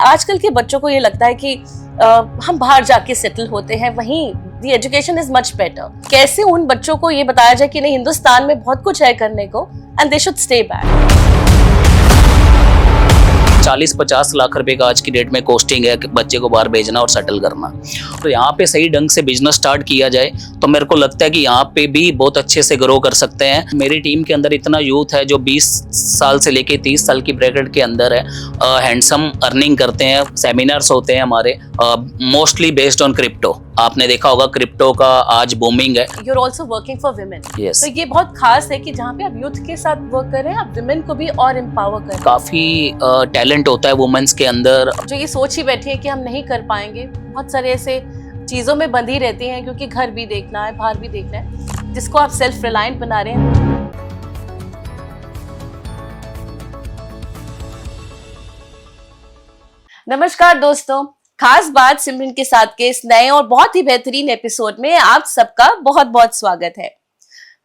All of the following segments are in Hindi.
आजकल के बच्चों को ये लगता है कि हम बाहर जाके सेटल होते हैं, वहीं दी एजुकेशन इज मच बेटर। कैसे उन बच्चों को ये बताया जाए कि नहीं, हिंदुस्तान में बहुत कुछ है करने को and they should stay back. 40-50 lakh रुपए का आज की डेट में कॉस्टिंग है कि बच्चे को बाहर भेजना और सेटल करना। तो यहाँ पे सही ढंग से बिजनेस स्टार्ट किया जाए तो मेरे को लगता है कि यहाँ पे भी बहुत अच्छे से ग्रो कर सकते हैं। मेरी टीम के अंदर इतना यूथ है जो 20 साल से लेके 30 साल की ब्रैकेट के अंदर है, हैंडसम अर्निंग करते हैं। सेमिनार्स होते हैं हमारे मोस्टली बेस्ड ऑन क्रिप्टो। आपने देखा होगा क्रिप्टो का आज बूमिंग है। You are also working for women. Yes. तो ये बहुत खास है कि जहाँ पे आप यूथ के साथ वर्क कर रहे हैं, आप वुमेन को भी और एम्पावर कर रहे हैं। काफी टैलेंट होता है वुमेन्स के अंदर। जो ये सोच ही बैठी है कि हम नहीं कर पाएंगे, बहुत सारे ऐसे चीजों में बंधी रहती हैं, क्योंकि घर भी देखना है, बाहर भी देखना है, जिसको आप सेल्फ रिलायंट बना रहे हैं। नमस्कार दोस्तों, खास बात सिमरन के साथ के इस नए और बहुत ही बेहतरीन एपिसोड में आप सबका बहुत बहुत स्वागत है।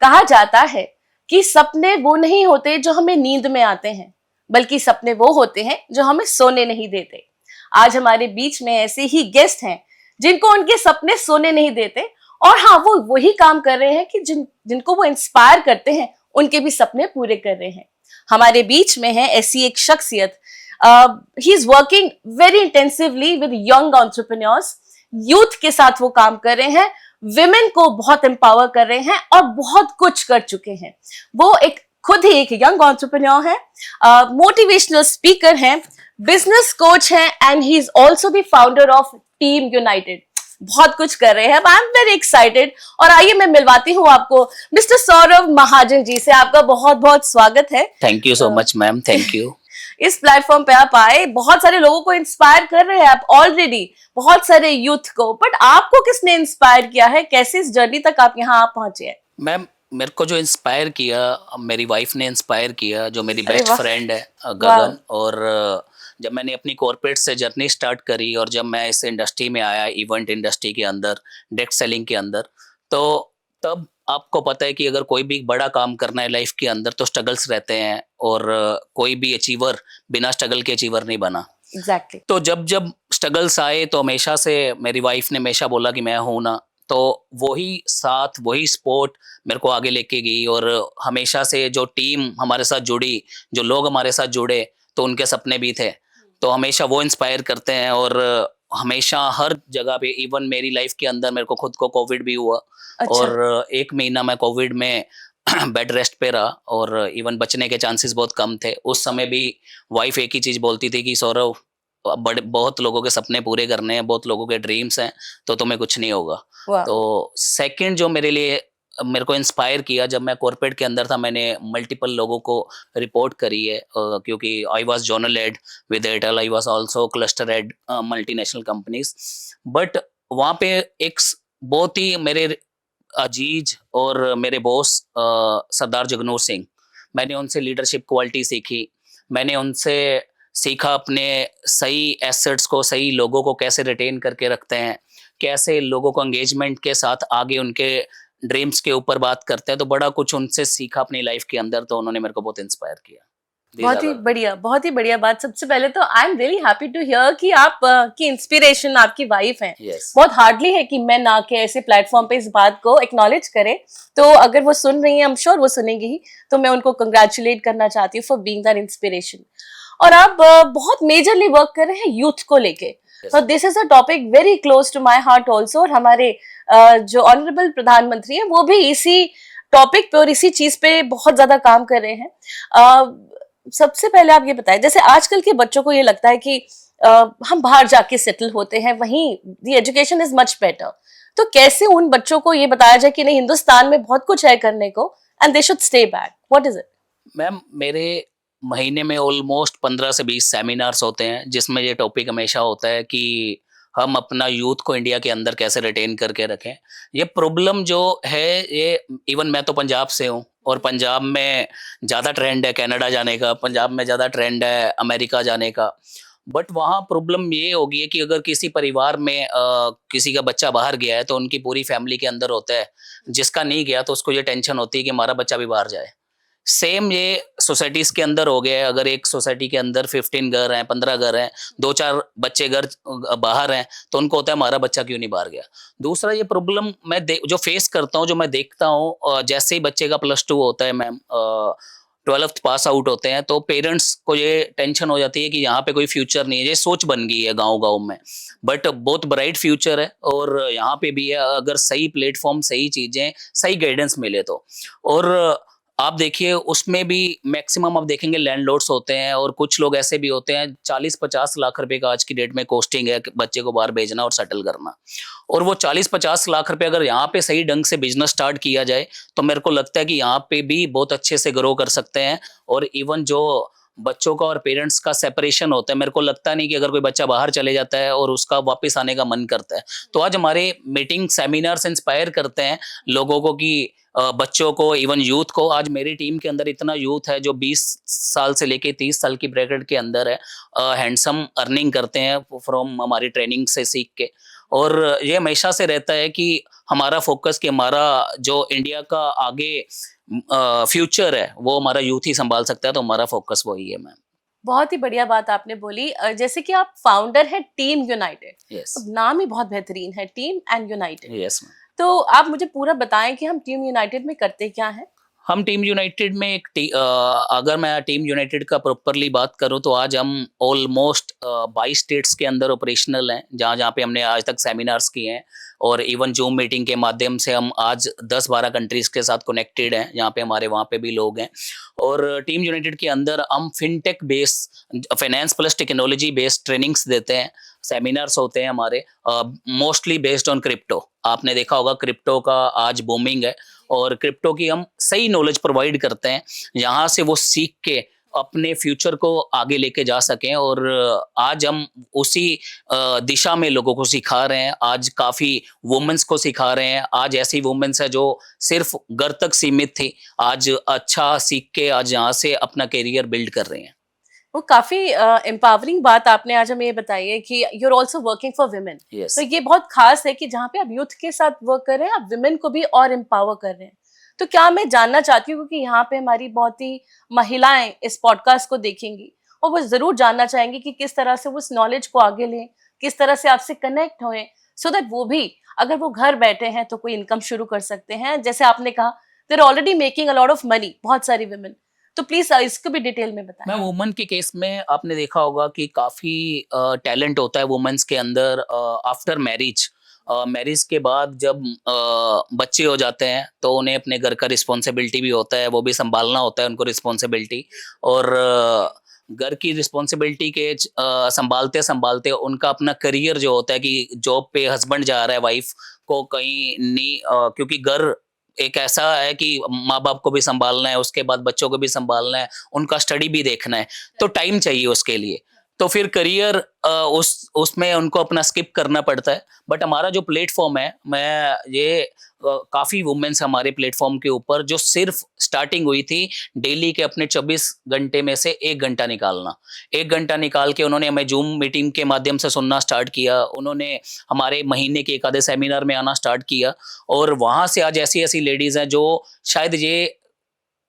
कहा जाता है कि सपने वो नहीं होते जो हमें नींद में आते हैं, बल्कि सपने वो होते हैं जो हमें सोने नहीं देते। आज हमारे बीच में ऐसे ही गेस्ट हैं जिनको उनके सपने सोने नहीं देते, और हाँ, वो वही काम कर रहे हैं कि जिनको वो इंस्पायर करते हैं, उनके भी सपने पूरे कर रहे हैं। हमारे बीच में है ऐसी एक शख्सियत, he is working very intensively with young entrepreneurs। Youth के साथ वो काम कर रहे हैं, विमेन को बहुत एम्पावर कर रहे हैं और बहुत कुछ कर चुके हैं। वो खुद ही एक यंग एंटरप्रेन्योर है, मोटिवेशनल स्पीकर हैं, बिजनेस कोच हैं, and he is also the founder of team United. बहुत कुछ कर रहे हैं। I am very excited. और आइए मैं मिलवाती हूँ आपको मिस्टर सौरभ महाजन जी से। आपका बहुत बहुत स्वागत है। Thank you so much ma'am, thank you. इस प्लेटफॉर्म पे आप आए, बहुत सारे लोगों को इंस्पायर कर रहे हैं आप ऑलरेडी, बहुत सारे यूथ को, बट आपको किसने इंस्पायर किया है? कैसे इस जर्नी तक आप यहाँ पहुंचे हैं? मैम, मेरे को जो इंस्पायर किया, मेरी वाइफ ने इंस्पायर किया, जो मेरी बेस्ट फ्रेंड है गगन। और जब मैंने अपनी कॉर्पोरेट से जर्नी स्टार्ट करी और जब मैं इस इंडस्ट्री में आया, इवेंट इंडस्ट्री के अंदर, डायरेक्ट सेलिंग के अंदर, तो तब आपको पता है कि अगर कोई भी बड़ा काम करना है लाइफ के अंदर तो स्ट्रगल्स रहते हैं, और कोई भी अचीवर बिना स्ट्रगल के अचीवर नहीं बना। एग्जैक्टली। तो जब जब स्ट्रगल्स आए तो हमेशा से मेरी वाइफ ने हमेशा बोला कि मैं हूं ना, तो वही साथ, वही सपोर्ट मेरे को आगे लेके गई। और हमेशा से जो टीम हमारे साथ जुड़ी, जो लोग हमारे साथ जुड़े, तो उनके सपने भी थे, तो हमेशा वो इंस्पायर करते हैं। और हमेशा हर जगह पे, इवन मेरी लाइफ के अंदर मेरे को खुद को कोविड भी हुआ। अच्छा। और 1 महीना मैं कोविड में बेड रेस्ट पे रहा, और इवन बचने के चांसेस बहुत कम थे। उस समय भी वाइफ एक ही चीज बोलती थी कि सौरभ, बहुत लोगों के सपने पूरे करने हैं, बहुत लोगों के ड्रीम्स हैं, तो तुम्हें कुछ नहीं होगा। तो सेकंड जो मेरे को इंस्पायर किया, जब मैं कॉर्पोरेट के अंदर था, मैंने मल्टीपल लोगों को रिपोर्ट करी है, क्योंकि I was zonal head with Airtel, I was also cluster head multinational companies. But वहाँ पे एक बहुत ही मेरे अजीज और मेरे बॉस सरदार जगनूर सिंह, मैंने उनसे लीडरशिप क्वालिटी सीखी। मैंने उनसे सीखा अपने सही एसेट्स को, सही लोगों को कैसे रिटेन करके रखते हैं, कैसे लोगों को एंगेजमेंट के साथ आगे उनके ड्रीम्स के ऊपर बात करते हैं। तो बड़ा कुछ उनसे सीखा अपनी लाइफ के अंदर, तो उन्होंने मेरे को बहुत इंस्पायर किया। बहुत ही बढ़िया बात। सबसे पहले तो I am really happy to hear कि आप की इंस्पिरेशन आपकी वाइफ हैं। Yes. बहुत हार्डली है कि मैं ना के ऐसे प्लेटफॉर्म पे इस बात को एक्नॉलेज करे, तो अगर वो सुन रही हैं, आई एम श्योर वो सुनेंगी ही, तो मैं उनको कंग्रेचुलेट करना चाहती हूँ फॉर बीइंग दैट इंस्पिरेशन। और आप बहुत मेजरली वर्क कर रहे हैं यूथ को लेके, तो this is a topic very close to my heart also. और हमारे जो ऑनरेबल प्रधानमंत्री है, वो भी इसी टॉपिक पे और इसी चीज पे बहुत ज्यादा काम कर रहे हैं। सबसे पहले आप ये बताएं, जैसे आजकल के बच्चों को ये लगता है कि हम बाहर जाके सेटल होते हैं, वहीं दी एजुकेशन इज मच बेटर। तो कैसे उन बच्चों को ये बताया जाए कि नहीं, हिंदुस्तान में बहुत कुछ है करने को and they should stay back? What is it? Ma'am, मेरे महीने में ऑलमोस्ट 15 से 20 सेमिनार्स होते हैं, जिसमें ये टॉपिक हमेशा होता है कि हम अपना यूथ को इंडिया के अंदर कैसे रिटेन करके रखें। ये प्रॉब्लम जो है, ये इवन मैं तो पंजाब से हूँ, और पंजाब में ज़्यादा ट्रेंड है कनाडा जाने का, पंजाब में ज़्यादा ट्रेंड है अमेरिका जाने का। बट वहाँ प्रॉब्लम ये होगी है कि अगर किसी परिवार में किसी का बच्चा बाहर गया है, तो उनकी पूरी फैमिली के अंदर होता है। जिसका नहीं गया तो उसको ये टेंशन होती है कि हमारा बच्चा भी बाहर जाए, सेम ये सोसाइटीज के अंदर हो गया है। अगर एक सोसाइटी के अंदर 15 घर हैं, 15 घर हैं, 2-4 बच्चे घर बाहर हैं, तो उनको होता है हमारा बच्चा क्यों नहीं बाहर गया। दूसरा ये प्रॉब्लम जो फेस करता हूँ, जो मैं देखता हूँ, जैसे ही बच्चे का +2 होता है मैम, 12th पास आउट होते हैं, तो पेरेंट्स को ये टेंशन हो जाती है कि यहाँ पे कोई फ्यूचर नहीं है। ये सोच बन गई है गाँव-गाँव में, बट बहुत ब्राइट फ्यूचर है और यहाँ पे भी है, अगर सही प्लेटफ़ॉर्म, सही चीज़ें, सही गाइडेंस मिले तो। और आप देखिए उसमें भी मैक्सिमम आप देखेंगे लैंडलॉर्ड्स होते हैं और कुछ लोग ऐसे भी होते हैं, 40-50 लाख रुपए का आज की डेट में कॉस्टिंग है बच्चे को बाहर भेजना और सेटल करना। और वो 40-50 लाख रुपए अगर यहाँ पे सही ढंग से बिजनेस स्टार्ट किया जाए, तो मेरे को लगता है कि यहाँ पे भी बहुत अच्छे से ग्रो कर सकते हैं। और इवन जो बच्चों का और पेरेंट्स का सेपरेशन होता है, मेरे को लगता नहीं कि अगर कोई बच्चा बाहर चले जाता है और उसका वापस आने का मन करता है। तो आज हमारे मीटिंग सेमिनार्स इंस्पायर करते हैं लोगों को कि बच्चों को, इवन यूथ को। आज मेरी टीम के अंदर इतना यूथ है जो 20 साल से लेके 30 साल की ब्रैकेट के अंदर है, हैंडसम अर्निंग करते हैं फ्रॉम हमारी ट्रेनिंग से सीख के। और ये हमेशा से रहता है कि हमारा फोकस, कि हमारा जो इंडिया का आगे फ्यूचर है वो हमारा यूथ ही संभाल सकता है, तो हमारा फोकस वही है मैम। बहुत ही बढ़िया बात आपने बोली। जैसे कि आप फाउंडर है टीम यूनाइटेड, यस, तो नाम ही बहुत बेहतरीन है, team and United. Yes ma'am. तो आप मुझे पूरा बताएं कि हम टीम यूनाइटेड में करते क्या है। हम टीम यूनाइटेड में अगर मैं टीम यूनाइटेड का प्रॉपरली बात करूं, तो आज हम ऑलमोस्ट 22 स्टेट्स के अंदर ऑपरेशनल हैं, जहां जहां पे हमने आज तक सेमिनार्स किए हैं। और इवन जूम मीटिंग के माध्यम से हम आज 10-12 कंट्रीज के साथ कनेक्टेड हैं, जहाँ पे हमारे वहाँ पे भी लोग हैं। और टीम यूनाइटेड के अंदर हम fintech based, finance plus technology based trainings देते हैं, सेमिनार्स होते हैं हमारे, मोस्टली बेस्ड ऑन क्रिप्टो। आपने देखा होगा क्रिप्टो का आज बूमिंग है, और क्रिप्टो की हम सही नॉलेज प्रोवाइड करते हैं, यहाँ से वो सीख के अपने फ्यूचर को आगे लेके जा सकें। और आज हम उसी दिशा में लोगों को सिखा रहे हैं। आज काफ़ी वुमेन्स को सिखा रहे हैं। आज ऐसी वुमेन्स है जो सिर्फ घर तक सीमित थी, आज अच्छा सीख के आज यहाँ से अपना करियर बिल्ड कर रहे हैं। वो काफी एम्पावरिंग बात आपने आज हमें ये बताई है कि you are also working for women. Yes, तो ये बहुत खास है कि जहाँ पे आप यूथ के साथ वर्क कर रहे हैं, आप विमेन को भी और एम्पावर कर रहे हैं। तो क्या मैं जानना चाहती हूँ, क्योंकि यहाँ पे हमारी बहुत ही महिलाएं इस पॉडकास्ट को देखेंगी और वो जरूर जानना चाहेंगी कि किस तरह से वो उस नॉलेज को आगे लें, किस तरह से आपसे कनेक्ट हों, सो दैट वो भी, अगर वो घर बैठे हैं तो कोई इनकम शुरू कर सकते हैं। जैसे आपने कहा, they're already making a lot of money, बहुत सारी विमेन। तो प्लीज इसको भी डिटेल में बताएं। मैं वुमन के केस में आपने देखा होगा कि काफ़ी टैलेंट होता है वुमेन्स के अंदर आफ्टर मैरिज। मैरिज के बाद जब बच्चे हो जाते हैं, तो उन्हें अपने घर का रिस्पॉन्सिबिलिटी भी होता है, वो भी संभालना होता है उनको रिस्पॉन्सिबिलिटी। और घर की रिस्पॉन्सिबिलिटी के संभालते संभालते उनका अपना करियर जो होता है, कि जॉब पे हस्बैंड जा रहा है, वाइफ को कहीं नहीं, क्योंकि घर एक ऐसा है कि माँ बाप को भी संभालना है, उसके बाद बच्चों को भी संभालना है, उनका स्टडी भी देखना है, तो टाइम चाहिए उसके लिए। तो फिर करियर उसमें उनको अपना स्किप करना पड़ता है। बट हमारा जो प्लेटफॉर्म है, मैं ये काफ़ी वुमेन्स हमारे प्लेटफॉर्म के ऊपर, जो सिर्फ स्टार्टिंग हुई थी डेली के अपने 24 घंटे में से 1 घंटा निकालना। 1 घंटा निकाल के उन्होंने हमें जूम मीटिंग के माध्यम से सुनना स्टार्ट किया, उन्होंने हमारे महीने के एक आधे सेमिनार में आना स्टार्ट किया। और वहाँ से आज ऐसी ऐसी लेडीज़ हैं जो शायद ये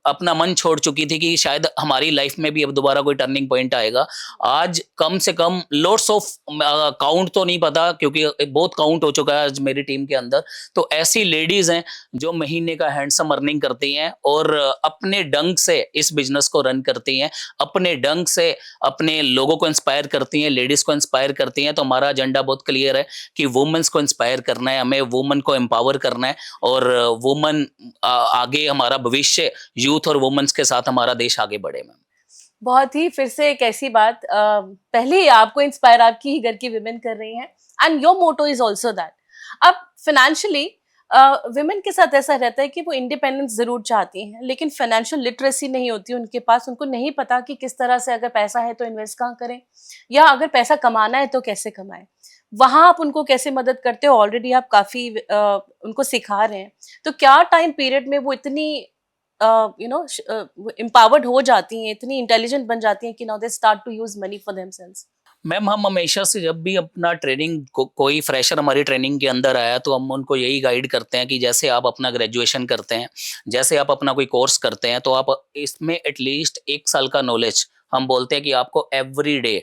अपना मन छोड़ चुकी थी कि शायद हमारी लाइफ में भी अब दोबारा कोई टर्निंग पॉइंट आएगा। आज कम से कम लॉट्स ऑफ, काउंट तो नहीं पता क्योंकि बहुत काउंट हो चुका है आज मेरी टीम के अंदर। तो ऐसी लेडीज हैं जो महीने का हैंडसम अर्निंग करती हैं और अपने ढंग से इस बिजनेस को रन करती हैं, अपने ढंग से अपने लोगों को इंस्पायर करती हैं, लेडीज को इंस्पायर करती हैं। तो हमारा एजेंडा बहुत क्लियर है कि वुमेन्स को इंस्पायर करना है, हमें वुमेन को एम्पावर करना है। और वुमेन आगे, हमारा भविष्य यूथ और वुमेन्स के साथ हमारा देश आगे बढ़े। मैम, बहुत ही फिर से एक ऐसी बात, पहले ही आपको इंस्पायर आपकी ही घर की विमेन कर रही हैं, and your motto is also that. अब फाइनेंशियली विमेन के साथ ऐसा रहता है कि वो इंडिपेंडेंस जरूर चाहती हैं, लेकिन फाइनेंशियल लिटरेसी नहीं होती उनके पास। उनको नहीं पता कि किस तरह से, अगर पैसा है तो इन्वेस्ट कहाँ करें, या अगर पैसा कमाना है तो कैसे कमाएं। वहां आप उनको कैसे मदद करते हो? ऑलरेडी आप काफी उनको सिखा रहे हैं। तो क्या टाइम पीरियड में वो इतनी एम्पावर्ड हो जाती हैं, इतनी इंटेलिजेंट बन जाती हैं कि now they start to use money for themselves? Ma'am हम हमेशा से जब भी अपना ट्रेनिंग कोई फ्रेशर हमारी ट्रेनिंग के अंदर आया तो हम उनको यही गाइड करते हैं कि जैसे आप अपना ग्रेजुएशन करते हैं, जैसे आप अपना कोई कोर्स करते हैं, तो आप इसमें एटलीस्ट 1 साल का नॉलेज हम बोलते हैं कि आपको एवरी डे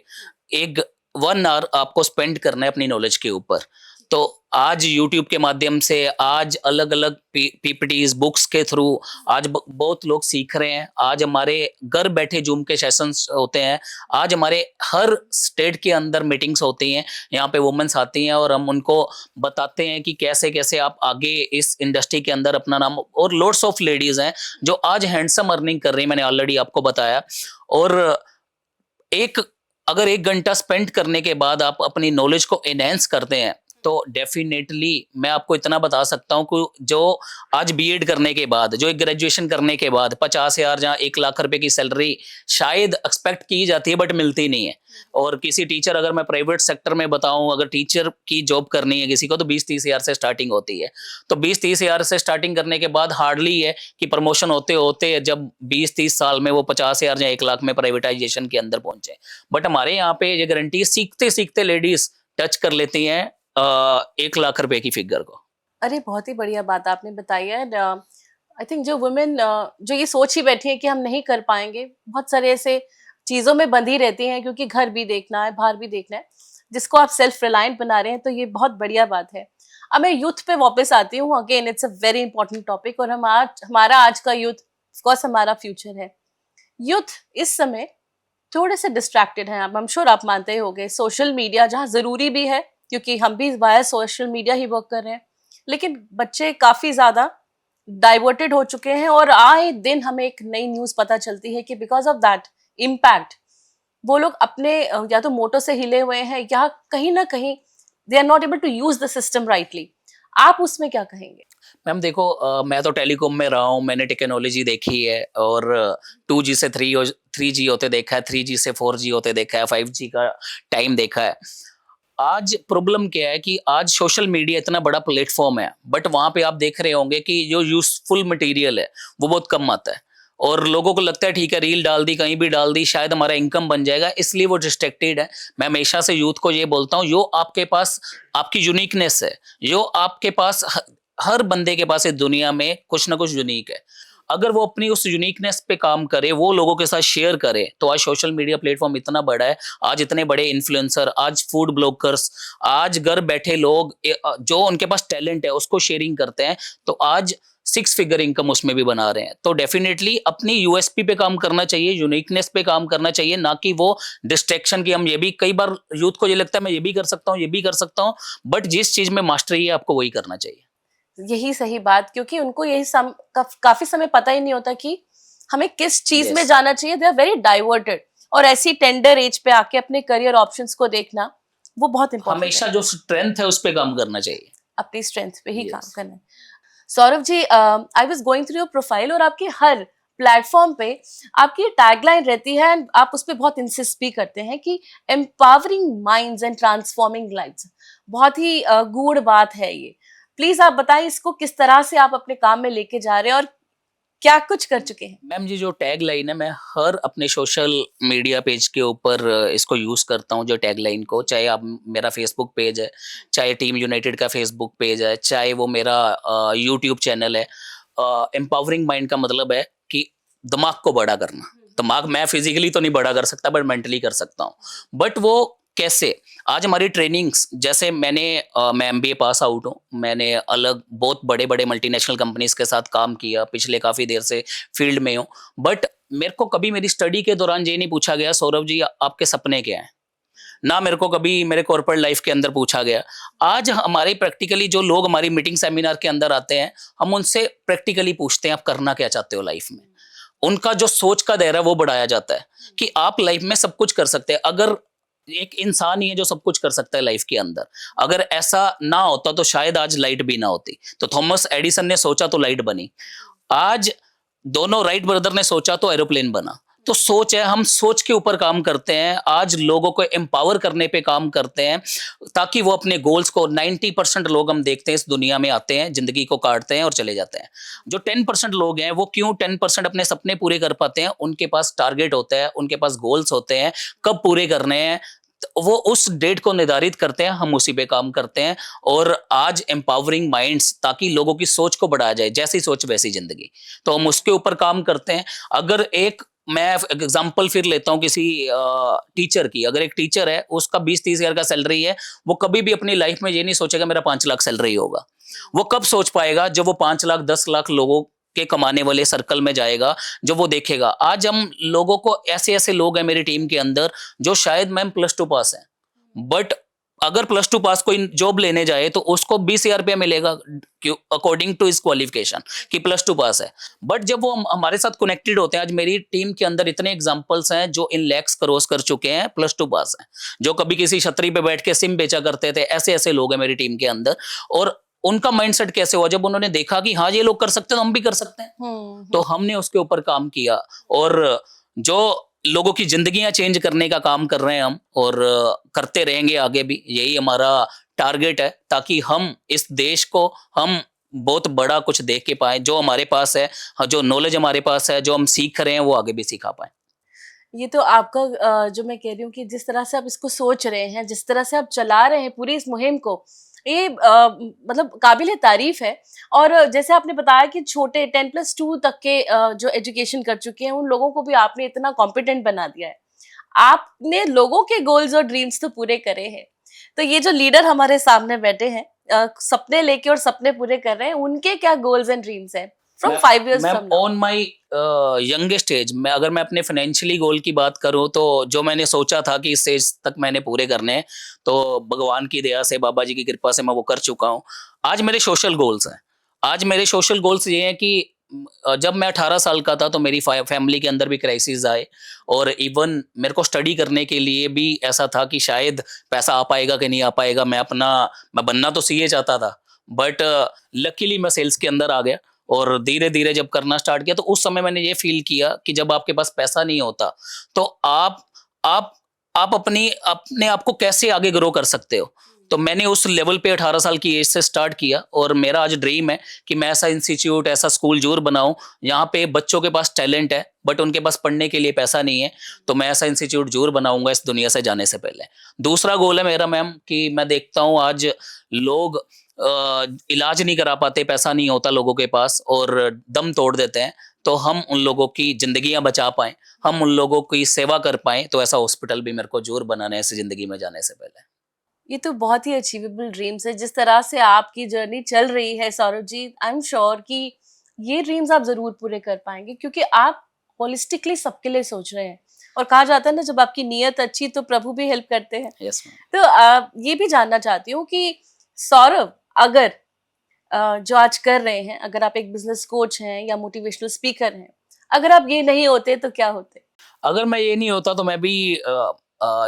एक 1 आवर आपको स्पेंड करना है अपनी नॉलेज के ऊपर। तो आज यूट्यूब के माध्यम से, आज अलग अलग पीपीटीज बुक्स के थ्रू आज बहुत लोग सीख रहे हैं। आज हमारे घर बैठे जूम के सेशंस होते हैं। आज हमारे हर स्टेट के अंदर मीटिंग्स होती हैं, यहाँ पे वुमेन्स आती हैं और हम उनको बताते हैं कि कैसे कैसे आप आगे इस इंडस्ट्री के अंदर अपना नाम, और लोड्स ऑफ लेडीज हैं जो आज हैंडसम अर्निंग कर रही हैं, मैंने ऑलरेडी आपको बताया। और एक अगर 1 घंटा स्पेंड करने के बाद आप अपनी नॉलेज को एनहेंस करते हैं तो डेफिनेटली मैं आपको इतना बता सकता हूं कि जो आज बीएड करने के बाद, जो एक ग्रेजुएशन करने के बाद 50,000 जहाँ 1 लाख रुपए की सैलरी शायद एक्सपेक्ट की जाती है बट मिलती नहीं है। और किसी टीचर, अगर मैं प्राइवेट सेक्टर में बताऊं, अगर टीचर की जॉब करनी है किसी को तो 20-30 हजार से स्टार्टिंग होती है। तो 20-30 हजार से स्टार्टिंग करने के बाद हार्डली है कि प्रमोशन होते होते जब 20-30 साल में वो 50,000 या 1 लाख में प्राइवेटाइजेशन के अंदर पहुंचे। बट हमारे यहाँ पे ये गारंटी, सीखते सीखते लेडीज टच कर लेती हैं 1 लाख रुपए की फिगर को। अरे बहुत ही बढ़िया बात आपने बताई है। आई थिंक जो वुमेन जो ये सोच ही बैठी है कि हम नहीं कर पाएंगे, बहुत सारे ऐसे चीजों में बंधी रहती हैं क्योंकि घर भी देखना है, बाहर भी देखना है, जिसको आप सेल्फ रिलायंट बना रहे हैं, तो ये बहुत बढ़िया बात है। अब मैं यूथ पे वापस आती हूँ। Again it's a very important topic, और हमारा आज का यूथ ऑफकोर्स हमारा फ्यूचर है। यूथ इस समय थोड़े से डिस्ट्रैक्टेड हैं। अब I'm sure आप मानते ही होंगे, सोशल मीडिया जहाँ जरूरी भी है क्योंकि हम भी वाया सोशल मीडिया ही वर्क कर रहे हैं, लेकिन बच्चे काफी ज्यादा डाइवर्टेड हो चुके हैं। और आए दिन हमें एक नई न्यूज पता चलती है कि बिकॉज ऑफ दैट इम्पैक्ट वो लोग अपने या तो मोटो से हिले हुए हैं या कहीं ना कहीं they are not able to use the system rightly. आप उसमें क्या कहेंगे? मैम देखो, मैं तो टेलीकॉम में रहा हूँ, मैंने टेक्नोलॉजी देखी है और 2G से 3G होते देखा है, 3G से 4G होते देखा है, 5G का टाइम देखा है। आज प्रॉब्लम क्या है कि आज सोशल मीडिया इतना बड़ा प्लेटफॉर्म है, बट वहां पे आप देख रहे होंगे कि जो यूजफुल मटेरियल है वो बहुत कम आता है, और लोगों को लगता है ठीक है रील डाल दी, कहीं भी डाल दी, शायद हमारा इनकम बन जाएगा, इसलिए वो डिस्ट्रैक्टेड है। मैं हमेशा से यूथ को ये बोलता हूँ, जो आपके पास आपकी यूनिकनेस है, जो आपके पास हर बंदे के पास इस दुनिया में कुछ ना कुछ यूनिक है, अगर वो अपनी उस यूनिकनेस पे काम करे, वो लोगों के साथ शेयर करे, तो आज सोशल मीडिया प्लेटफॉर्म इतना बड़ा है, आज इतने बड़े इन्फ्लुएंसर, आज फूड ब्लॉगर्स, आज घर बैठे लोग जो उनके पास टैलेंट है उसको शेयरिंग करते हैं, तो आज 6 फिगर इनकम उसमें भी बना रहे हैं। तो डेफिनेटली अपनी यूएसपी पे काम करना चाहिए, यूनिकनेस पे काम करना चाहिए, ना कि वो डिस्ट्रैक्शन की। हम ये भी कई बार यूथ को ये लगता है मैं ये भी कर सकता हूँ, ये भी कर सकता हूँ, बट जिस चीज में मास्टरी है आपको वही करना चाहिए। यही सही बात, क्योंकि उनको यही काफी समय पता ही नहीं होता कि हमें किस चीज में Yes. जाना चाहिए। दे आर वेरी डाइवर्टेड, और ऐसी टेंडर एज पे आके अपने करियर ऑप्शंस को देखना वो बहुत इंपॉर्टेंट हमेशा है। जो स्ट्रेंथ है उस पे काम करना चाहिए। अपनी स्ट्रेंथ पे ही Yes. काम करना है। Saurabh ji, I was going through your profile, और आपके हर प्लेटफॉर्म पे आपकी टैगलाइन रहती है, and आप उस पर बहुत इंसिस्ट भी करते हैं कि empowering minds and transforming lives. बहुत ही गूढ़ बात है ये। प्लीज आप बताएं इसको किस तरह से आप अपने काम में लेके जा रहे हैं और क्या कुछ कर चुके हैं? मैम जी, जो टैग लाइन है मैं हर अपने सोशल मीडिया पेज के ऊपर इसको यूज करता हूँ, जो टैग लाइन को, चाहे आप मेरा फेसबुक पेज है, चाहे टीम यूनाइटेड का फेसबुक पेज है, चाहे वो मेरा यूट्यूब चैनल है। एम्पावरिंग माइंड का मतलब है कि दिमाग को बड़ा करना। दिमाग मैं फिजिकली तो नहीं बड़ा कर सकता बट मेंटली कर सकता हूँ। बट वो कैसे? आज हमारी ट्रेनिंग्स, जैसे मैं एमबीए पास आउट हूँ, मैंने अलग बहुत बड़े बड़े मल्टीनेशनल कंपनीज के साथ काम किया, पिछले काफ़ी देर से फील्ड में हूँ, बट मेरे को कभी मेरी स्टडी के दौरान ये नहीं पूछा गया सौरभ जी आपके सपने क्या हैं, ना मेरे को कभी मेरे कॉर्पोरेट लाइफ के अंदर पूछा गया। आज हमारे प्रैक्टिकली जो लोग हमारी मीटिंग सेमिनार के अंदर आते हैं, हम उनसे प्रैक्टिकली पूछते हैं आप करना क्या चाहते हो लाइफ में। उनका जो सोच का दायरा वो बढ़ाया जाता है कि आप लाइफ में सब कुछ कर सकते हैं। अगर एक इंसान ही है जो सब कुछ कर सकता है लाइफ के अंदर, अगर ऐसा ना होता तो शायद आज लाइट भी ना होती। तो थॉमस एडिसन ने सोचा तो लाइट बनी, आज दोनों राइट ब्रदर ने सोचा तो एरोप्लेन बना। तो सोच है, हम सोच के ऊपर काम करते हैं, आज लोगों को एम्पावर करने पे काम करते हैं ताकि वो अपने गोल्स को 90% लोग हम देखते हैं इस दुनिया में आते हैं, जिंदगी को काटते हैं और चले जाते हैं। जो 10% लोग हैं वो क्यों 10% अपने सपने पूरे कर पाते हैं? उनके पास टारगेट होता है, उनके पास गोल्स होते हैं, कब पूरे करने हैं, तो वो उस डेट को निर्धारित करते हैं, हम उसी पे काम करते हैं। और आज एम्पावरिंग माइंड्स, ताकि लोगों की सोच को बढ़ाया जाए, जैसी सोच वैसी जिंदगी, तो हम उसके ऊपर काम करते हैं। अगर एक मैं एग्जांपल फिर लेता हूँ किसी टीचर की। अगर एक टीचर है, उसका 20-30 हजार का सैलरी है, वो कभी भी अपनी लाइफ में ये नहीं सोचेगा मेरा 5 लाख सैलरी होगा। वो कब सोच पाएगा? जब वो 5 लाख 10 लाख लोगों के कमाने वाले सर्कल में जाएगा, जब वो देखेगा। आज हम लोगों को, ऐसे ऐसे लोग हैं मेरी टीम के अंदर जो शायद मैम +2 पास है, बट अगर +2 पास कोई जॉब लेने जाए तो उसको 20,000 रुपया मिलेगा, अकॉर्डिंग टू इस क्वालिफिकेशन कि +2 पास है। बट जब वो हमारे साथ कनेक्टेड होते हैं, आज मेरी टीम के अंदर इतने एग्जांपल्स हैं जो इन लैक्स क्रॉस कर चुके हैं, +2 पास हैं, जो कभी किसी छतरी पे बैठ के सिम बेचा करते थे। ऐसे ऐसे लोग हैं मेरी टीम के अंदर। और उनका माइंडसेट कैसे हुआ? जब उन्होंने देखा कि हाँ ये लोग कर सकते हैं तो हम भी कर सकते हैं, तो हमने उसके ऊपर काम किया। और जो लोगों की जिंदगियां चेंज करने का काम कर रहे हैं हम, और करते रहेंगे आगे भी। यही हमारा टारगेट है, ताकि हम इस देश को हम बहुत बड़ा कुछ दे के पाए। जो हमारे पास है, जो नॉलेज हमारे पास है, जो हम सीख रहे हैं, वो आगे भी सिखा पाए। ये तो आपका जो मैं कह रही हूँ कि जिस तरह से आप इसको सोच रहे हैं, जिस तरह से आप चला रहे हैं पूरी इस मुहिम को, ये मतलब काबिले तारीफ है। और जैसे आपने बताया कि छोटे 10+2 तक के जो एजुकेशन कर चुके हैं, उन लोगों को भी आपने इतना कॉम्पिटेंट बना दिया है। आपने लोगों के गोल्स और ड्रीम्स तो पूरे करे हैं। तो ये जो लीडर हमारे सामने बैठे हैं, सपने लेके और सपने पूरे कर रहे हैं, उनके क्या गोल्स एंड ड्रीम्स हैं फ्रॉम 5 years मैं from now? On my youngest age में, अगर मैं अपने फाइनेंशियली गोल की बात करूं, तो जो मैंने सोचा था कि इस एज तक मैंने पूरे करने हैं, तो भगवान की दया से, बाबा जी की कृपा से मैं वो कर चुका हूं। आज मेरे सोशल गोल्स हैं। आज मेरे सोशल गोल्स ये हैं कि जब मैं 18 साल का था तो मेरी फैमिली के अंदर भी क्राइसिस आए, और इवन मेरे को स्टडी करने के लिए भी ऐसा था कि शायद पैसा आ पाएगा कि नहीं आ पाएगा। मैं बनना तो सीए चाहता था, बट लकीली मैं सेल्स के अंदर आ गया। और धीरे धीरे जब करना स्टार्ट किया, तो उस समय मैंने ये फील किया कि जब आपके पास पैसा नहीं होता, तो आप आप अपने आप को कैसे आगे ग्रो कर सकते हो। तो मैंने उस लेवल पे 18 साल की एज से स्टार्ट किया, और मेरा आज ड्रीम है कि मैं ऐसा इंस्टीट्यूट, ऐसा स्कूल जरूर बनाऊं, यहाँ पे बच्चों के पास टैलेंट है बट उनके पास पढ़ने के लिए पैसा नहीं है। तो मैं ऐसा इंस्टीट्यूट जरूर बनाऊंगा इस दुनिया से जाने से पहले। दूसरा गोल है मेरा मैम, कि मैं देखता हूँ आज लोग इलाज नहीं करा पाते, पैसा नहीं होता लोगों के पास, और दम तोड़ देते हैं। तो हम उन लोगों की जिंदगियां बचा पाएं, हम उन लोगों की सेवा कर पाएं, तो ऐसा हॉस्पिटल भी मेरे को जरूर बनाना है इस जिंदगी में जाने से पहले। ये तो बहुत ही अचीवेबल ड्रीम्स है। जिस तरह से आपकी जर्नी चल रही है सौरभ जी, आई एम श्योर कि ये ड्रीम्स आप जरूर पूरे कर पाएंगे, क्योंकि आप होलिस्टिकली सबके लिए सोच रहे हैं। और कहा जाता है ना, जब आपकी नीयत अच्छी तो प्रभु भी हेल्प करते हैं। Yes ma'am. तो ये भी जानना चाहती हूँ कि सौरभ, अगर जो आज कर रहे हैं, अगर आप एक बिजनेस कोच हैं या मोटिवेशनल स्पीकर हैं, अगर आप ये नहीं होते तो क्या होते? अगर मैं ये नहीं होता तो मैं भी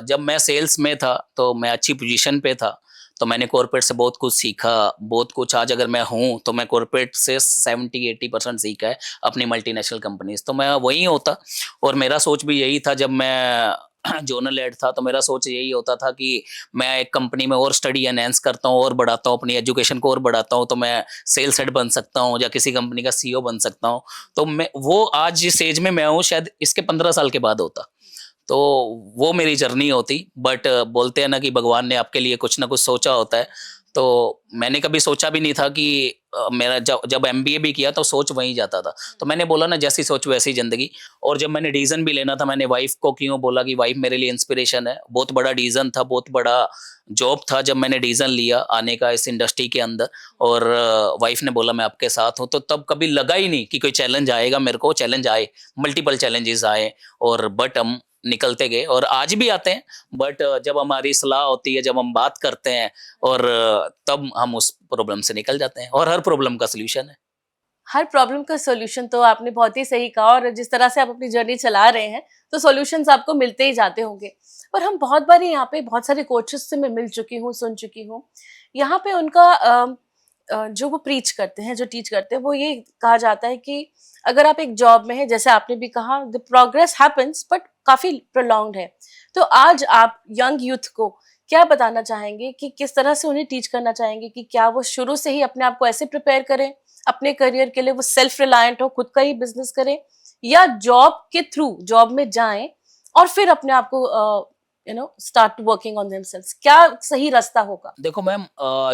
जब मैं सेल्स में था तो मैं अच्छी पोजीशन पे था, तो मैंने कॉर्पोरेट से बहुत कुछ सीखा, बहुत कुछ। आज अगर मैं हूँ तो मैं कॉर्पोरेट से 70-80% सीखा है, अपनी मल्टीनेशनल कंपनीज। तो मैं वहीं होता, और मेरा सोच भी यही था। जब मैं जोनल हेड था तो मेरा सोच यही होता था कि मैं एक कंपनी में और स्टडी एनहेंस करता हूँ और बढ़ाता हूँ, अपनी एजुकेशन को और बढ़ाता हूँ, तो मैं सेल्स हेड बन सकता हूँ या किसी कंपनी का सीईओ बन सकता हूँ। तो मैं वो आज जिस एज में मैं हूँ, शायद इसके 15 साल के बाद होता। तो वो मेरी जर्नी होती। बट बोलते हैं ना कि भगवान ने आपके लिए कुछ ना कुछ सोचा होता है। तो मैंने कभी सोचा भी नहीं था कि मेरा जब एमबीए भी किया तो सोच वहीं जाता था। तो मैंने बोला ना, जैसी सोच वैसी जिंदगी। और जब मैंने डिसीजन भी लेना था, मैंने वाइफ को क्यों बोला कि वाइफ मेरे लिए इंस्पिरेशन है। बहुत बड़ा डिसीजन था, बहुत बड़ा जॉब था जब मैंने डिसीजन लिया आने का इस इंडस्ट्री के अंदर। और वाइफ ने बोला मैं आपके साथ हूँ। तो तब कभी लगा ही नहीं कि कोई चैलेंज आएगा। मेरे को चैलेंज आए, मल्टीपल चैलेंजेस आए, और बट हम निकलते गए, और आज भी आते हैं। बट जब हमारी सलाह होती है, जब हम बात करते हैं, और तब हम उस प्रॉब्लम से निकल जाते हैं। और हर प्रॉब्लम का सोल्यूशन है। हर प्रॉब्लम का सॉल्यूशन, तो आपने बहुत ही सही कहा। और जिस तरह से आप अपनी जर्नी चला रहे हैं, तो सॉल्यूशंस आपको मिलते ही जाते होंगे। पर हम बहुत बार यहाँ पे बहुत सारे कोचेस से मैं मिल चुकी हूँ, सुन चुकी हूँ, यहाँ पे उनका जो वो प्रीच करते हैं, जो टीच करते हैं, वो ये कहा जाता है कि अगर आप एक जॉब में हैं, जैसे आपने भी कहा, द प्रोग्रेस हैपेंस बट काफी प्रोलॉन्ग्ड है। तो आज आप यंग यूथ को क्या बताना चाहेंगे, कि किस तरह से उन्हें टीच करना चाहेंगे कि क्या वो शुरू से ही अपने आप को ऐसे प्रिपेयर करें अपने करियर के लिए, वो सेल्फ रिलायंट हो, खुद का ही बिजनेस करें, या जॉब के थ्रू जॉब में जाएं और फिर अपने आप को स्टार्ट वर्किंग ऑन देमसेल्व्स? क्या सही रास्ता होगा? देखो मैम,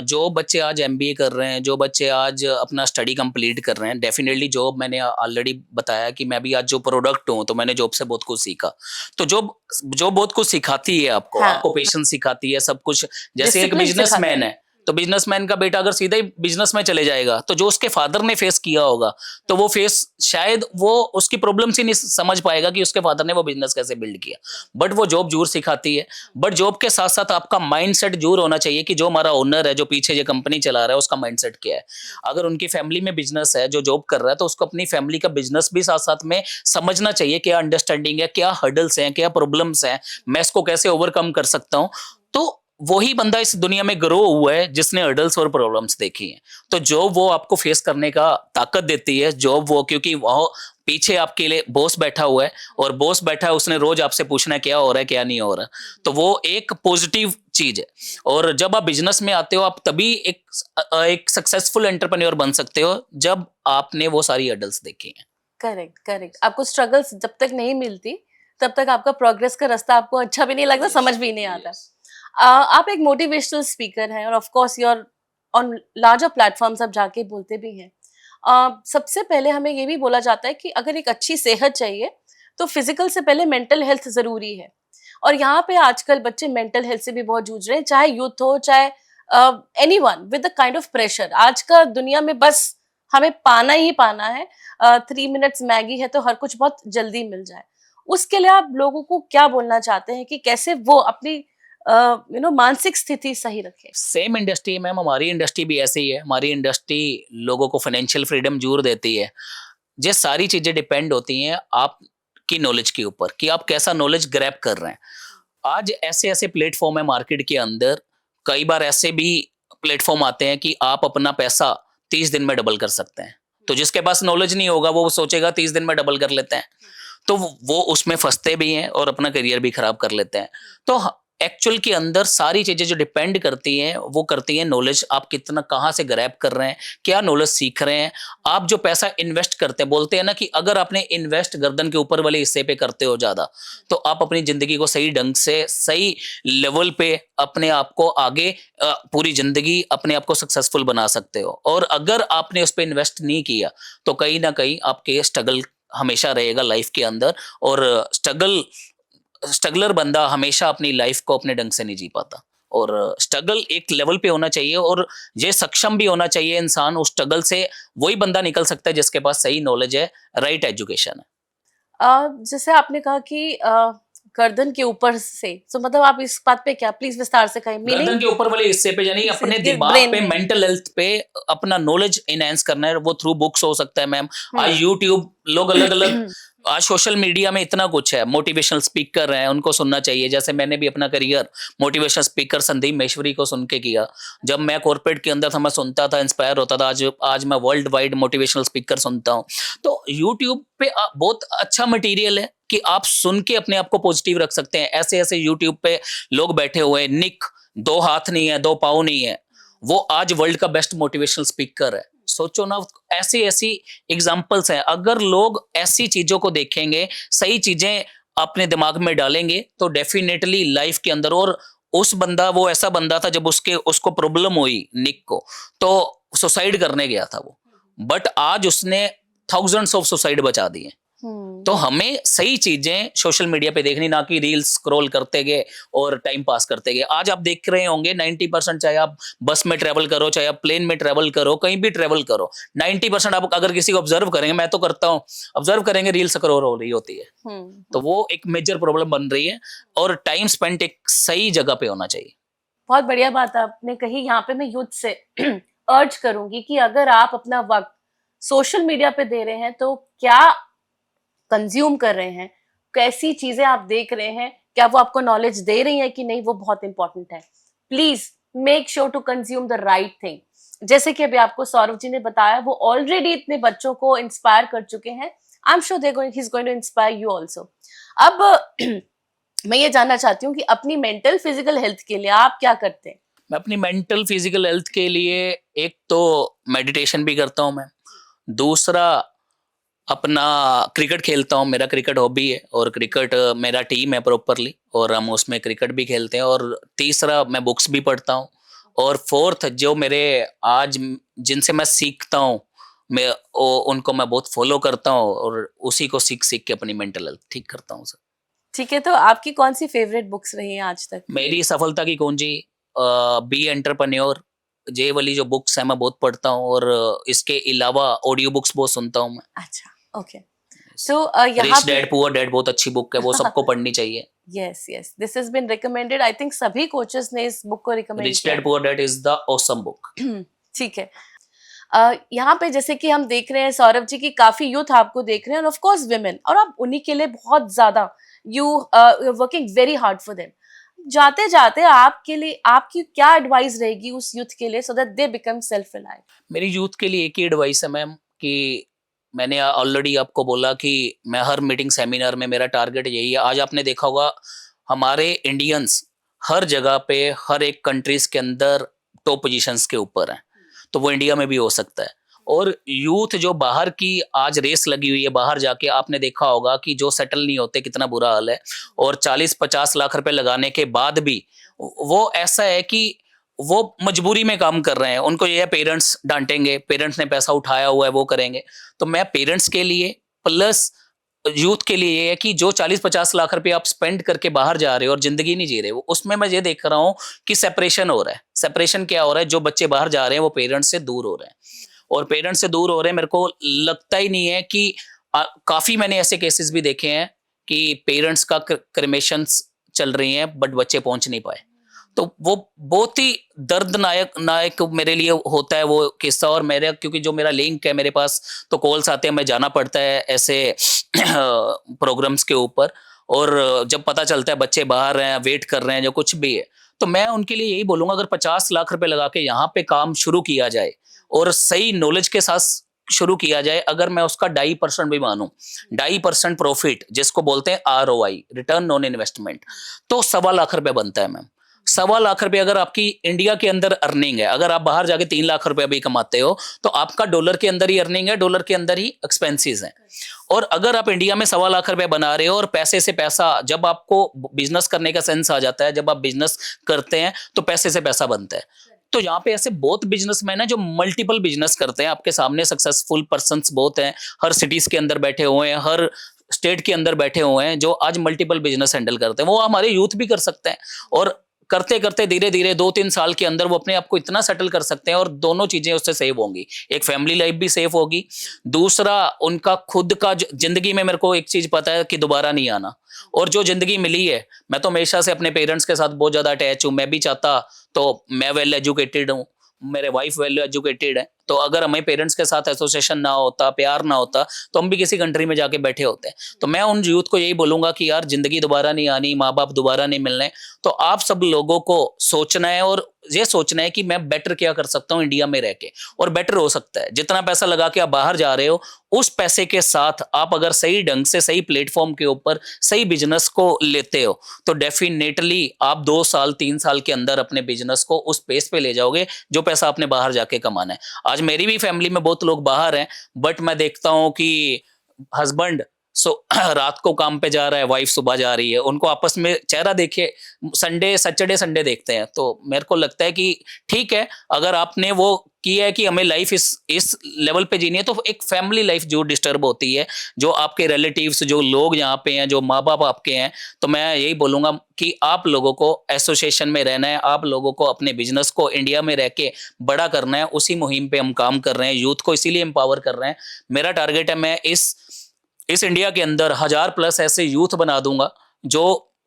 जो बच्चे आज एमबीए कर रहे हैं, जो बच्चे आज अपना स्टडी कंप्लीट कर रहे हैं, डेफिनेटली जॉब, मैंने ऑलरेडी बताया कि मैं भी आज जो प्रोडक्ट हूँ, तो मैंने जॉब से बहुत कुछ सीखा। तो जॉब जो बहुत कुछ सिखाती है आपको, हाँ। आपको पेशेंस सिखाती है, सब कुछ। जैसे एक Discipline बिजनेसमैन सिखाती है, तो बिजनेसमैन का बेटा अगर सीधा ही बिजनेस में चले जाएगा, तो जो उसके फादर ने फेस किया होगा, तो वो फेस शायद वो उसकी प्रॉब्लम ही नहीं समझ पाएगा कि उसके फादर ने वो बिजनेस कैसे बिल्ड किया। बट वो जॉब जरूर सिखाती है। बट जॉब के साथ साथ आपका माइंडसेट जरूर होना चाहिए कि जो हमारा ओनर है, जो पीछे ये कंपनी चला रहा है, उसका माइंडसेट क्या है। अगर उनकी फैमिली में बिजनेस है, जो जॉब कर रहा है, तो उसको अपनी फैमिली का बिजनेस भी साथ साथ में समझना चाहिए। क्या अंडरस्टैंडिंग है, क्या हर्डल्स हैं, क्या प्रॉब्लम्स हैं, मैं इसको कैसे ओवरकम कर सकता हूँ। तो वही बंदा इस दुनिया में ग्रो हुआ है जिसने हर्डल्स और प्रॉब्लम्स देखी हैं। तो जॉब वो आपको फेस करने का ताकत देती है। जॉब वो, क्योंकि वो पीछे आपके लिए बॉस बैठा हुआ है, और बॉस बैठा है, उसने रोज आपसे पूछना है क्या हो रहा है, क्या नहीं हो रहा। तो वो एक पॉजिटिव चीज है। और जब आप बिजनेस में आते हो, आप तभी एक सक्सेसफुल एंटरप्रेन्योर बन सकते हो जब आपने वो सारी हर्डल्स देखी हैं। Correct, correct. आपको स्ट्रगल्स जब तक नहीं मिलती, तब तक आपका प्रोग्रेस का रास्ता आपको अच्छा भी नहीं लगता, समझ भी नहीं आता। आप एक मोटिवेशनल स्पीकर हैं और of course you are on larger platforms, आप जाके बोलते भी हैं। सबसे पहले हमें ये भी बोला जाता है कि अगर एक अच्छी सेहत चाहिए तो फिजिकल से पहले मेंटल हेल्थ जरूरी है। और यहाँ पे आजकल बच्चे मेंटल हेल्थ से भी बहुत जूझ रहे हैं, चाहे यूथ हो, चाहे anyone with the kind of pressure. आज का दुनिया में बस हमें पाना ही पाना है। 3 मिनट्स मैगी है तो हर कुछ बहुत जल्दी मिल जाए। उसके लिए आप लोगों को क्या बोलना चाहते हैं कि कैसे वो अपनी मानसिक स्थिति सही रखे? सेम इंडस्ट्री मैम, हमारी इंडस्ट्री भी ऐसे ही है। हमारी इंडस्ट्री लोगों को फाइनेंशियल फ्रीडम जरूर देती है। ये सारी चीजें डिपेंड होती हैं आपकी नॉलेज के ऊपर कि आप कैसा नॉलेज ग्रैब कर रहे हैं। आज ऐसे ऐसे प्लेटफॉर्म है मार्केट के अंदर, कई बार ऐसे भी प्लेटफॉर्म आते हैं कि आप अपना पैसा 30 दिन में डबल कर सकते हैं। तो जिसके पास नॉलेज नहीं होगा वो सोचेगा 30 दिन में डबल कर लेते हैं, तो वो उसमें फंसते भी हैं और अपना करियर भी खराब कर लेते हैं। तो एक्चुअल के अंदर सारी चीजें जो डिपेंड करती हैं, वो करती हैं नॉलेज, आप कितना कहाँ से ग्रैब कर रहे हैं, क्या नॉलेज सीख रहे हैं। आप जो पैसा इन्वेस्ट करते हैं, बोलते हैं ना कि अगर आपने इन्वेस्ट गर्दन के ऊपर वाले हिस्से पे करते हो ज्यादा, तो आप अपनी जिंदगी को सही ढंग से, सही लेवल पे अपने आप को आगे पूरी जिंदगी अपने आप को सक्सेसफुल बना सकते हो। और अगर आपने उस पर इन्वेस्ट नहीं किया, तो कहीं ना कहीं आपके स्ट्रगल हमेशा रहेगा लाइफ के अंदर। और स्ट्रगलर बंदा हमेशा अपनी लाइफ को अपने ढंग से नहीं जी पाता। और स्ट्रगल एक लेवल पे होना चाहिए, और ये सक्षम भी होना चाहिए इंसान। उस स्ट्रगल से वही बंदा निकल सकता है जिसके पास सही नॉलेज है, राइट एजुकेशन है। जैसे आपने कहा कि गर्दन के ऊपर से, तो मतलब आप इस बात पे क्या प्लीज विस्तार से कहें? गर्दन मीनिंग के ऊपर वाले हिस्से पे, यानी अपने दिमाग ब्रेन पे, में। मेंटल हेल्थ पे अपना नॉलेज इनहेंस करना है। वो थ्रू बुक्स हो सकता है मैम। आज यूट्यूब, लोग अलग अलग, आज सोशल मीडिया में इतना कुछ है। मोटिवेशनल स्पीकर हैं, उनको सुनना चाहिए। जैसे मैंने भी अपना career motivational speaker Sandeep Maheshwari को सुन के किया। जब मैं कॉर्पोरेट के अंदर था, मैं सुनता था, इंस्पायर होता था। आज मैं वर्ल्ड वाइड मोटिवेशनल स्पीकर सुनता हूँ। तो यूट्यूब पे बहुत अच्छा मटेरियल है कि आप सुन के अपने आप को पॉजिटिव रख सकते हैं। ऐसे ऐसे यूट्यूब पे लोग बैठे हुए हैं। निक, 2 हाथ नहीं है, 2 पाँव नहीं है, वो आज वर्ल्ड का बेस्ट मोटिवेशनल स्पीकर है। सोचो ना, ऐसी ऐसी एग्जांपल्स हैं। अगर लोग ऐसी चीजों को देखेंगे, सही चीजें अपने दिमाग में डालेंगे, तो डेफिनेटली लाइफ के अंदर। और उस बंदा, वो ऐसा बंदा था, जब उसको प्रॉब्लम हुई निक को, तो सुसाइड करने गया था वो, बट आज उसने थाउजेंड्स ऑफ सुसाइड बचा दिए। तो हमें सही चीजें सोशल मीडिया पे देखनी, ना कि रील्स स्क्रॉल करते गए और टाइम पास करते गए। आज आप देख रहे होंगे 90%, चाहे आप बस में ट्रेवल करो, चाहे आप प्लेन में ट्रेवल करो, कहीं भी ट्रेवल करो, 90% आप अगर किसी को ऑब्जर्व करेंगे, मैं तो करता हूँ, ऑब्जर्व करेंगे, रील स्क्रॉल हो रही होती है। तो वो एक मेजर प्रॉब्लम बन रही है। और टाइम स्पेंड एक सही जगह पे होना चाहिए। बहुत बढ़िया बात आपने कही। यहाँ पे मैं यूथ से अर्ज करूंगी कि अगर आप अपना वक्त सोशल मीडिया पे दे रहे हैं, तो क्या कंज्यूम कर रहे हैं, कैसी चीजें आप देख रहे हैं, क्या वो आपको नॉलेज दे रही है कि नहीं, वो बहुत इंपॉर्टेंट है। Please make sure to consume the right thing. जैसे कि अभी आपको सौरभ जी ने बताया, वो ऑलरेडी इतने बच्चों को इंस्पायर कर चुके हैं। I am sure he is going to inspire you also. अब मैं ये जानना चाहती हूँ कि अपनी मेंटल फिजिकल हेल्थ के लिए आप क्या करते हैं? मैं अपनी मेंटल फिजिकल हेल्थ के लिए एक तो मेडिटेशन भी करता हूँ मैं। दूसरा, अपना क्रिकेट खेलता हूँ, मेरा क्रिकेट हॉबी है और क्रिकेट मेरा टीम है प्रॉपरली और हम उसमें क्रिकेट भी खेलते हैं। और तीसरा मैं बुक्स भी पढ़ता हूँ और फोर्थ जो मेरे आज जिनसे मैं सीखता हूँ उनको मैं बहुत फॉलो करता हूँ और उसी को सीख सीख के अपनी मेंटल हेल्थ ठीक करता हूँ सर। ठीक है, तो आपकी कौन सी फेवरेट बुक्स रही हैं आज तक? मेरी सफलता की कुंजी, बी एंटरप्रेन्योर, ये वाली जो बुक्स है मैं बहुत पढ़ता हूँ और इसके अलावा ऑडियो बुक्स बहुत सुनता हूँ मैं। अच्छा, ओके। तो यहाँ रिच पे डैड पुअर डैड बहुत अच्छी बुक है, वो सबको पढ़नी चाहिए। Yes yes, this has been recommended, I think सभी कोचेस ने इस बुक को रिकमेंड रिच किया dad poor dad is the awesome book. है। ठीक है। यहाँ पे जैसे कि हम देख रहे हैं सौरभ जी की काफी यूथ आपको देख रहे हैं, और ऑफ कोर्स विमेन, और आप उन्हीं के लिए बहुत ज्यादा you working very hard for them. जाते जाते आपके लिए आपकी क्या एडवाइस रहेगी उस यूथ के लिए, so that they become self reliant? मेरी यूथ के लिए एक ही एडवाइस है मैम कि मैंने ऑलरेडी आपको बोला कि मैं हर मीटिंग सेमिनार में मेरा टारगेट यही है। आज आपने देखा होगा हमारे इंडियंस हर जगह पे हर एक कंट्रीज के अंदर टॉप पोजीशंस के ऊपर हैं, तो वो इंडिया में भी हो सकता है। और यूथ जो बाहर की आज रेस लगी हुई है, बाहर जाके आपने देखा होगा कि जो सेटल नहीं होते कितना बुरा हाल है, और 40-50 लाख रुपए लगाने के बाद भी वो ऐसा है कि वो मजबूरी में काम कर रहे हैं। उनको ये है पेरेंट्स डांटेंगे, पेरेंट्स ने पैसा उठाया हुआ है वो करेंगे। तो मैं पेरेंट्स के लिए प्लस यूथ के लिए ये है कि जो 40-50 लाख रुपए आप स्पेंड करके बाहर जा रहे हो और जिंदगी नहीं जी रहे हो, उसमें मैं ये देख रहा हूँ कि सेपरेशन हो रहा है। सेपरेशन क्या हो रहा है? जो बच्चे बाहर जा रहे हैं वो पेरेंट्स से दूर हो रहे हैं, और पेरेंट्स से दूर हो रहे हैं। मेरे को लगता ही नहीं है कि काफी मैंने ऐसे केसेस भी देखे हैं कि पेरेंट्स का क्रिमेशंस चल रही हैं बट बच्चे पहुंच नहीं पाए। तो वो बहुत ही दर्दनायक नायक मेरे लिए होता है वो किस्सा। और मेरे क्योंकि जो मेरा लिंक है मेरे पास, तो कॉल्स आते हैं, मैं जाना पड़ता है ऐसे प्रोग्राम्स के ऊपर, और जब पता चलता है बच्चे बाहर हैं, वेट कर रहे हैं, जो कुछ भी है, तो मैं उनके लिए यही बोलूंगा अगर 50 लाख रुपए लगा के यहाँ पे काम शुरू किया जाए और सही नॉलेज के साथ शुरू किया जाए, अगर मैं उसका 2.5% भी मानूं, 2.5% प्रॉफिट जिसको बोलते हैं ROI, रिटर्न ऑन इन्वेस्टमेंट, तो 1.25 लाख रुपए बनता है मैम। 1.25 लाख रुपए अगर आपकी इंडिया के अंदर अर्निंग है, अगर आप बाहर जाके 3 लाख रुपए भी कमाते हो, तो आपका डॉलर के अंदर ही अर्निंग है, डॉलर के अंदर ही एक्सपेंसेस हैं। और अगर आप इंडिया में 1.25 लाख रुपए बना रहे हो और पैसे से पैसा, जब आपको बिजनेस करने का सेंस आ जाता है, जब आप बिजनेस करते हैं तो पैसे से पैसा बनता है। तो यहाँ पे ऐसे बहुत बिजनेसमैन हैं जो मल्टीपल बिजनेस करते हैं, आपके सामने सक्सेसफुल पर्संस बहुत हैं, हर सिटीज के अंदर बैठे हुए हैं, हर स्टेट के अंदर बैठे हुए हैं, जो आज मल्टीपल बिजनेस हैंडल करते हैं। वो हमारे यूथ भी कर सकते हैं, और करते करते धीरे धीरे 2-3 साल के अंदर वो अपने आप को इतना सेटल कर सकते हैं, और दोनों चीजें उससे सेव होंगी। एक फैमिली लाइफ भी सेव होगी, दूसरा उनका खुद का जिंदगी में, मेरे को एक चीज पता है कि दोबारा नहीं आना, और जो जिंदगी मिली है, मैं तो हमेशा से अपने पेरेंट्स के साथ बहुत ज्यादा अटैच हूँ। मैं भी चाहता, तो मैं वेल एजुकेटेड हूँ, मेरे वाइफ वेल एजुकेटेड है, तो अगर हमें पेरेंट्स के साथ एसोसिएशन ना होता, प्यार ना होता, तो हम भी किसी कंट्री में जाके बैठे होते। तो मैं उन यूथ को यही बोलूंगा कि यार जिंदगी दोबारा नहीं आनी, माँ बाप दोबारा नहीं मिलने, तो आप सब लोगों को सोचना है और ये सोचना है कि मैं बेटर क्या कर सकता हूँ इंडिया में रह के, और बेटर हो सकता है। जितना पैसा लगा के आप बाहर जा रहे हो, उस पैसे के साथ आप अगर सही ढंग से सही प्लेटफॉर्म के ऊपर सही बिजनेस को लेते हो, तो डेफिनेटली आप 2 साल 3 साल के अंदर अपने बिजनेस को उस पेस पे ले जाओगे जो पैसा आपने बाहर जाके कमाना है। आज मेरी भी फैमिली में बहुत लोग बाहर हैं, बट मैं देखता हूं कि हस्बैंड रात को काम पे जा रहा है, वाइफ सुबह जा रही है, उनको आपस में चेहरा देखे सैटरडे संडे देखते हैं। तो मेरे को लगता है कि ठीक है, अगर आपने वो किया है कि हमें लाइफ इस लेवल पे जीनी है, तो एक फैमिली लाइफ जो डिस्टर्ब होती है, जो आपके रिलेटिव्स, जो लोग यहाँ पे हैं, जो माँ बाप आपके हैं, तो मैं यही बोलूंगा कि आप लोगों को एसोसिएशन में रहना है, आप लोगों को अपने बिजनेस को इंडिया में रह के बड़ा करना है। उसी मुहिम पे हम काम कर रहे हैं, यूथ को इसीलिए एम्पावर कर रहे हैं। मेरा टारगेट है, मैं इस इंडिया के अंदर 1000+ ऐसे यूथ बना दूंगा जो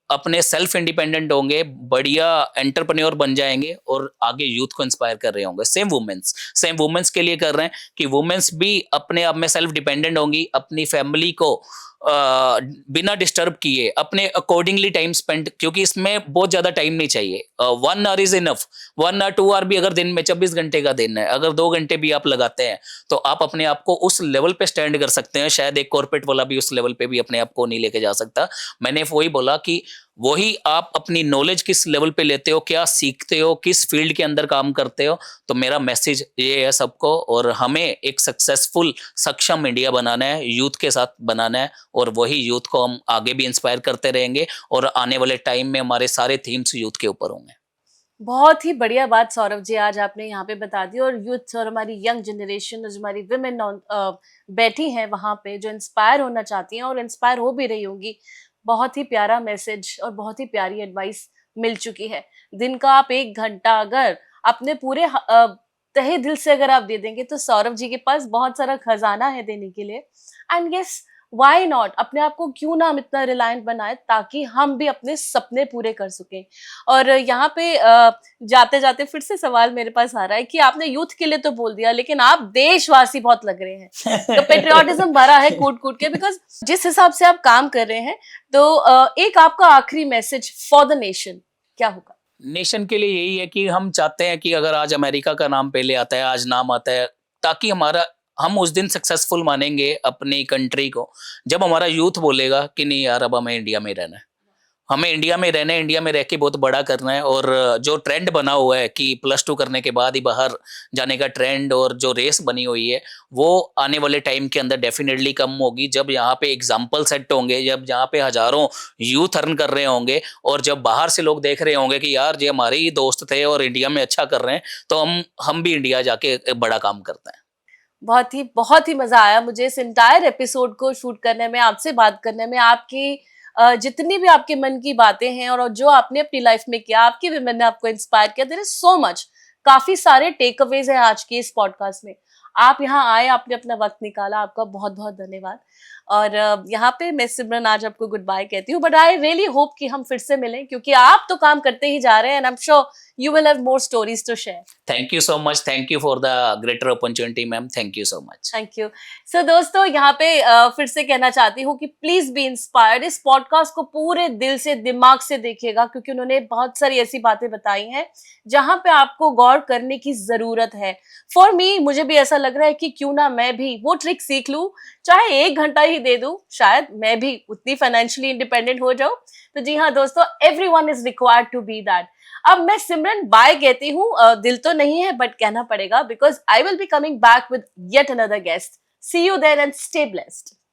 अपने सेल्फ इंडिपेंडेंट होंगे, बढ़िया एंटरप्रेन्योर बन जाएंगे और आगे यूथ को इंस्पायर कर रहे होंगे। सेम वुमेन्स के लिए कर रहे हैं कि वुमेन्स भी अपने आप में सेल्फ डिपेंडेंट होंगी, अपनी फैमिली को बिना डिस्टर्ब किए अपने अकॉर्डिंगली टाइम स्पेंड, क्योंकि इसमें बहुत ज्यादा टाइम नहीं चाहिए। 1 hour is enough, 1 hour 2 hour भी अगर दिन में 24 घंटे का दिन है, अगर 2 घंटे भी आप लगाते हैं, तो आप अपने आप को उस लेवल पे स्टैंड कर सकते हैं। शायद एक कॉर्पोरेट वाला भी उस लेवल पे भी अपने आप को नहीं लेके जा सकता। मैंने वही बोला कि वही आप अपनी नॉलेज किस लेवल पे लेते हो, क्या सीखते हो, किस फील्ड के अंदर काम करते हो। तो मेरा मैसेज ये है सबको, और हमें एक सक्सेसफुल सक्षम इंडिया बनाना है, यूथ के साथ बनाना है, और वही यूथ को हम आगे भी इंस्पायर करते रहेंगे, और आने वाले टाइम में हमारे सारे थीम्स यूथ के ऊपर होंगे। बहुत ही बढ़िया बात सौरभ जी आज आपने यहाँ पे बता दी। और यूथ और हमारी यंग जनरेशन और जो हमारी विमेन बैठी हैं वहाँ पे, जो इंस्पायर होना चाहती हैं और इंस्पायर हो भी रही होंगी, बहुत ही प्यारा मैसेज और बहुत ही प्यारी एडवाइस मिल चुकी है। दिन का आप 1 घंटा अगर अपने पूरे तहे दिल से अगर आप दे देंगे तो सौरभ जी के पास बहुत सारा खजाना है देने के लिए। एंड यस, व्हाई नॉट, अपने आप को क्यों ना हम इतना रिलायंट बनाए ताकि हम भी अपने सपने पूरे कर सकें। और यहाँ पे जाते जाते फिर से सवाल मेरे पास आ रहा है कि आपने यूथ के लिए तो बोल दिया, लेकिन आप देशवासी बहुत लग रहे हैं, तो पेट्रियाटिज्म भरा है कूट कूट के। बिकॉज जिस हिसाब से आप काम कर रहे हैं, तो एक आपका आखिरी मैसेज फॉर द नेशन क्या होगा? नेशन के लिए यही है कि हम चाहते हैं कि अगर आज अमेरिका का नाम पहले आता है, आज नाम आता है, ताकि हम उस दिन सक्सेसफुल मानेंगे अपनी कंट्री को जब हमारा यूथ बोलेगा कि नहीं यार, अब हमें इंडिया में रहना है, हमें इंडिया में रहना है, इंडिया में रह के बहुत बड़ा करना है। और जो ट्रेंड बना हुआ है कि +2 करने के बाद ही बाहर जाने का ट्रेंड, और जो रेस बनी हुई है, वो आने वाले टाइम के अंदर डेफिनेटली कम होगी, जब यहाँ पे एग्जाम्पल सेट होंगे, जब यहाँ पे हजारों यूथ अर्न कर रहे होंगे, और जब बाहर से लोग देख रहे होंगे कि यार ये हमारे ही दोस्त थे और इंडिया में अच्छा कर रहे हैं, तो हम भी इंडिया जाके एक बड़ा काम करते हैं। बहुत ही मजा आया मुझे इस इंटायर एपिसोड को शूट करने में, आपसे बात करने में। आपकी जितनी भी आपके मन की बातें हैं और जो आपने अपनी लाइफ में किया, आपकी विमेन ने आपको इंस्पायर किया, देयर इज सो मच। काफी सारे टेक अवेज हैं आज के इस पॉडकास्ट में। आप यहाँ आए, आपने अपना वक्त निकाला, आपका बहुत बहुत धन्यवाद। और यहाँ पे मैं सिमरन आज आपको गुड बाय कहती हूँ, बट आई रियली होप कि हम फिर से मिलें, क्योंकि आप तो काम करते ही जा रहे हैं and I am sure you will have more stories to share. Thank you so much, thank you for the greater opportunity ma'am, thank you so much. Thank you. So दोस्तों, यहाँ पे फिर से कहना चाहती हूँ कि प्लीज बी इंस्पायर्ड। इस पॉडकास्ट को पूरे दिल से, दिमाग से देखिएगा, क्योंकि उन्होंने बहुत सारी ऐसी बातें बताई हैं जहां पे आपको गौर करने की जरूरत है। फॉर मी, मुझे भी ऐसा लग रहा है कि क्यों ना मैं भी वो ट्रिक सीख लूं, चाहे 1 घंटा ही दे दूं, शायद मैं भी उतनी फाइनेंशियली इंडिपेंडेंट हो जाऊं। तो जी हाँ दोस्तों, everyone is required to be that. अब मैं सिमरन बाय कहती हूँ, दिल तो नहीं है बट कहना पड़ेगा, because I will be coming back with yet another guest. See you there and stay blessed.